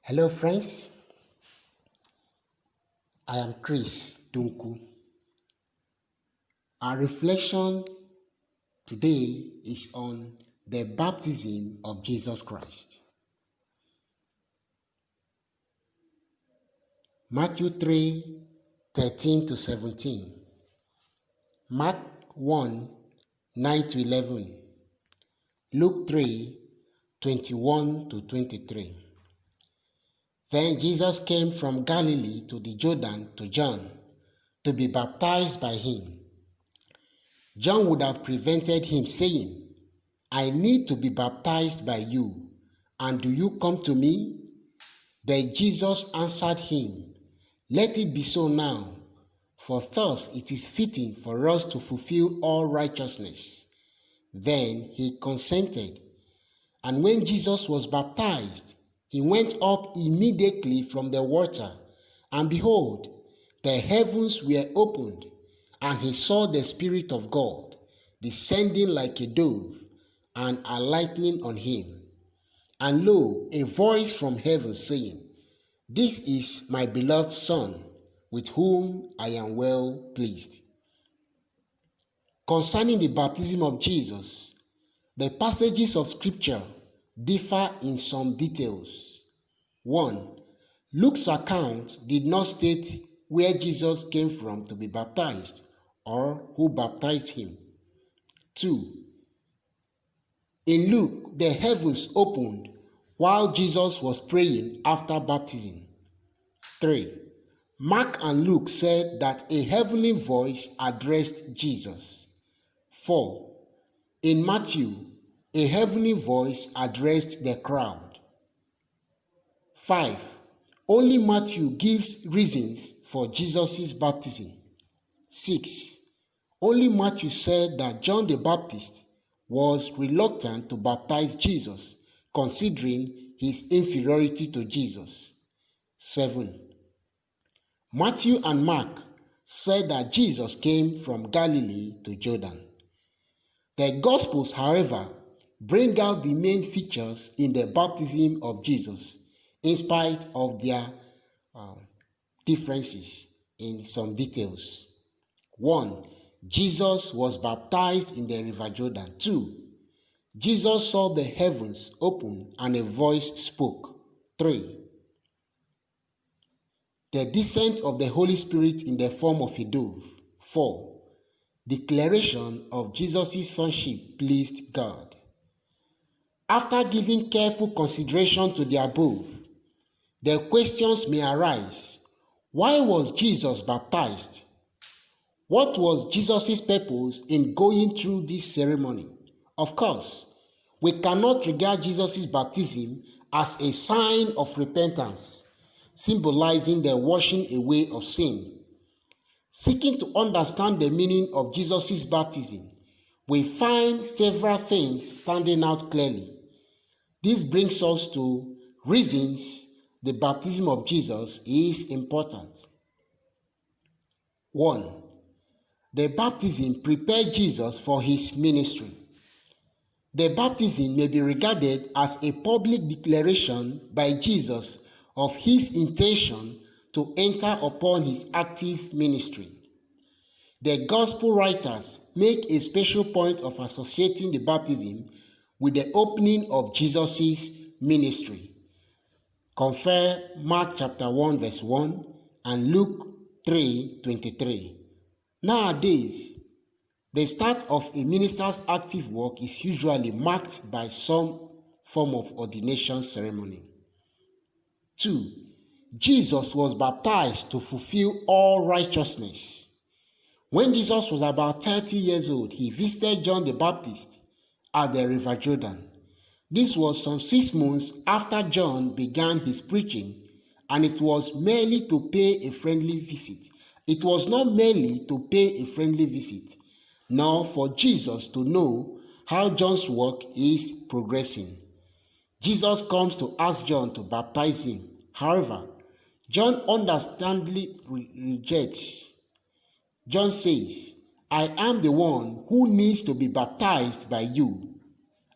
Hello, friends. I am Chris Dunku. Our reflection today is on the baptism of Jesus Christ. Matthew 3:13 to 17. Mark 1:9 to 11. Luke 3:21 to 23. Then Jesus came from Galilee to the Jordan to John to be baptized by him. John would have prevented him, saying, I need to be baptized by you, and do you come to me? But Jesus answered him, Let it be so now, for thus it is fitting for us to fulfill all righteousness. Then he consented. And when Jesus was baptized, he went up immediately from the water, and behold, the heavens were opened, and he saw the Spirit of God descending like a dove and alighting on him. And lo, a voice from heaven saying, This is my beloved Son, with whom I am well pleased. Concerning the baptism of Jesus, the passages of Scripture differ in some details. 1. Luke's account did not state where Jesus came from to be baptized or who baptized him. 2. In Luke, the heavens opened while Jesus was praying after baptism. 3. Mark and Luke said that a heavenly voice addressed Jesus. 4. In Matthew, a heavenly voice addressed the crowd. 5. Only Matthew gives reasons for Jesus' baptism. 6. Only Matthew said that John the Baptist was reluctant to baptize Jesus, considering his inferiority to Jesus. 7. Matthew and Mark said that Jesus came from Galilee to Jordan. The Gospels, however, bring out the main features in the baptism of Jesus, in spite of their differences in some details. 1. Jesus was baptized in the river Jordan. 2. Jesus saw the heavens open and a voice spoke. 3. The descent of the Holy Spirit in the form of a dove. 4. Declaration of Jesus' sonship pleased God. After giving careful consideration to the above, the questions may arise. Why was Jesus baptized? What was Jesus' purpose in going through this ceremony? Of course, we cannot regard Jesus' baptism as a sign of repentance, symbolizing the washing away of sin. Seeking to understand the meaning of Jesus' baptism, we find several things standing out clearly. This brings us to reasons the baptism of Jesus is important. 1. The baptism prepared Jesus for his ministry. The baptism may be regarded as a public declaration by Jesus of his intention to enter upon his active ministry. The gospel writers make a special point of associating the baptism with the opening of Jesus' ministry. Compare Mark chapter 1 verse 1 and Luke 3:23. Nowadays, the start of a minister's active work is usually marked by some form of ordination ceremony. 2. Jesus was baptized to fulfill all righteousness. When Jesus was about 30 years old, he visited John the Baptist at the river Jordan. This was some 6 months after John began his preaching, and it was merely to pay a friendly visit. It was not merely to pay a friendly visit, nor for Jesus to know how John's work is progressing. Jesus comes to ask John to baptize him. However, John understandably rejects. John says, I am the one who needs to be baptized by you,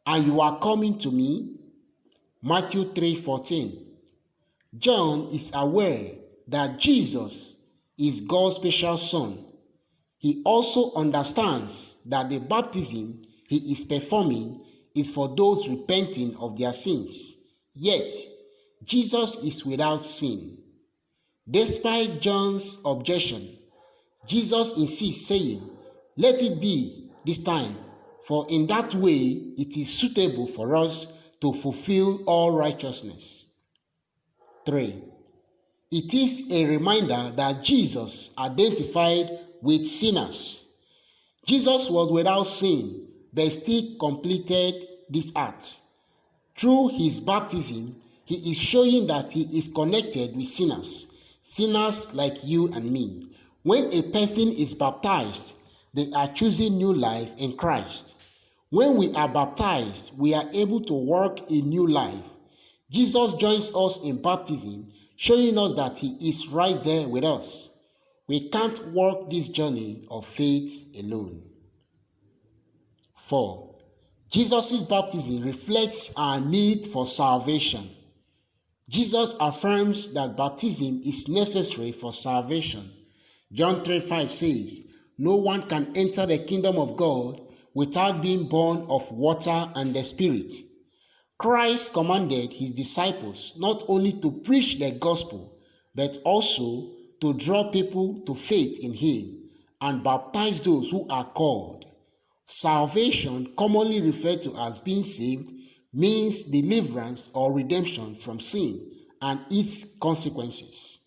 and you are coming to me? Matthew 3:14. John is aware that Jesus is God's special son. He also understands that the baptism he is performing is for those repenting of their sins. Yet, Jesus is without sin. Despite John's objection, Jesus insists, saying, "Let it be this time, for in that way it is suitable for us to fulfill all righteousness." 3. It is a reminder that Jesus identified with sinners. Jesus was without sin, but still completed this act. Through his baptism, he is showing that he is connected with sinners like you and me. When a person is baptized, they are choosing new life in Christ. When we are baptized, we are able to walk a new life. Jesus joins us in baptism, showing us that he is right there with us. We can't walk this journey of faith alone. 4. Jesus' baptism reflects our need for salvation. Jesus affirms that baptism is necessary for salvation. John 3:5 says, "No one can enter the kingdom of God without being born of water and the Spirit." Christ commanded his disciples not only to preach the gospel, but also to draw people to faith in him and baptize those who are called. Salvation, commonly referred to as being saved, means deliverance or redemption from sin and its consequences.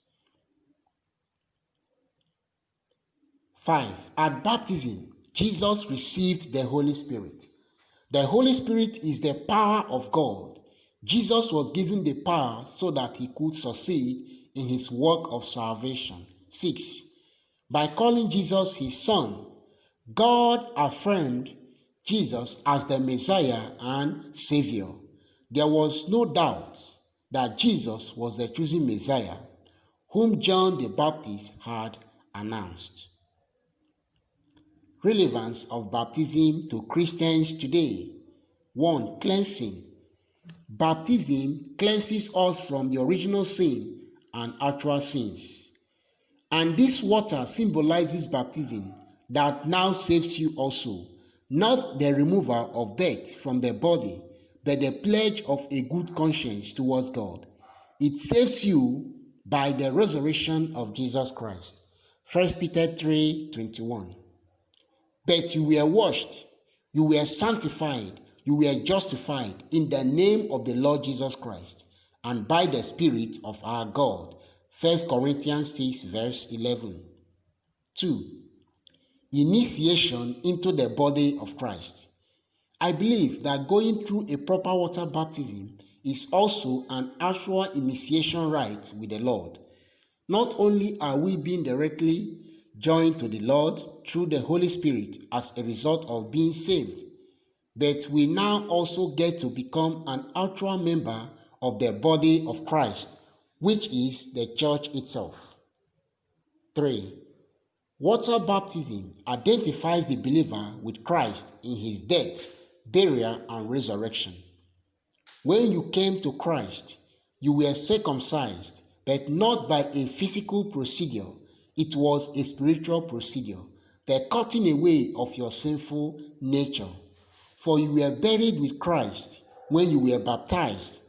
5. At baptism, Jesus received the Holy Spirit. The Holy Spirit is the power of God. Jesus was given the power so that he could succeed in his work of salvation. 6. By calling Jesus his son, God affirmed Jesus as the Messiah and Savior. There was no doubt that Jesus was the chosen Messiah, whom John the Baptist had announced. Relevance of baptism to Christians today. 1. Cleansing. Baptism cleanses us from the original sin and actual sins. And this water symbolizes baptism that now saves you also, not the removal of death from the body, but the pledge of a good conscience towards God. It saves you by the resurrection of Jesus Christ. 1 Peter 3:21. But you were washed, you were sanctified, you were justified in the name of the Lord Jesus Christ and by the Spirit of our God. 1 Corinthians 6 verse 11. 2. Initiation into the body of Christ. I believe that going through a proper water baptism is also an actual initiation rite with the Lord. Not only are we being directly joined to the Lord through the Holy Spirit as a result of being saved, but we now also get to become an actual member of the body of Christ, which is the church itself. 3. Water baptism identifies the believer with Christ in his death, burial, and resurrection. When you came to Christ, you were circumcised, but not by a physical procedure. It was a spiritual procedure, the cutting away of your sinful nature. For you were buried with Christ when you were baptized,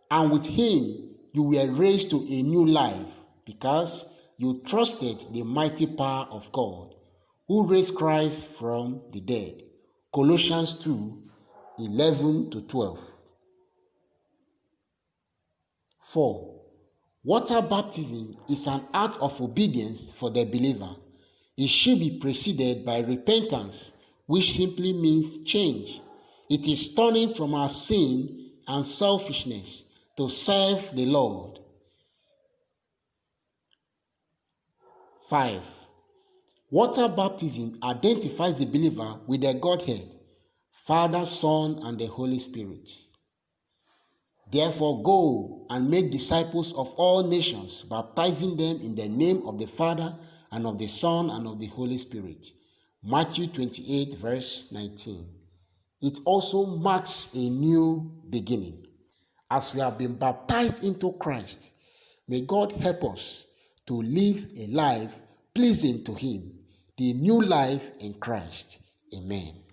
and with him you were raised to a new life because you trusted the mighty power of God, who raised Christ from the dead. Colossians 2:11-12. 4. Water baptism is an act of obedience for the believer. It should be preceded by repentance, which simply means change. It is turning from our sin and selfishness to serve the Lord. 5. Water baptism identifies the believer with the Godhead, Father, Son, and the Holy Spirit. Therefore, go and make disciples of all nations, baptizing them in the name of the Father, and of the Son, and of the Holy Spirit. Matthew 28, verse 19. It also marks a new beginning. As we have been baptized into Christ, May God help us to live a life pleasing to Him, the new life in Christ. Amen.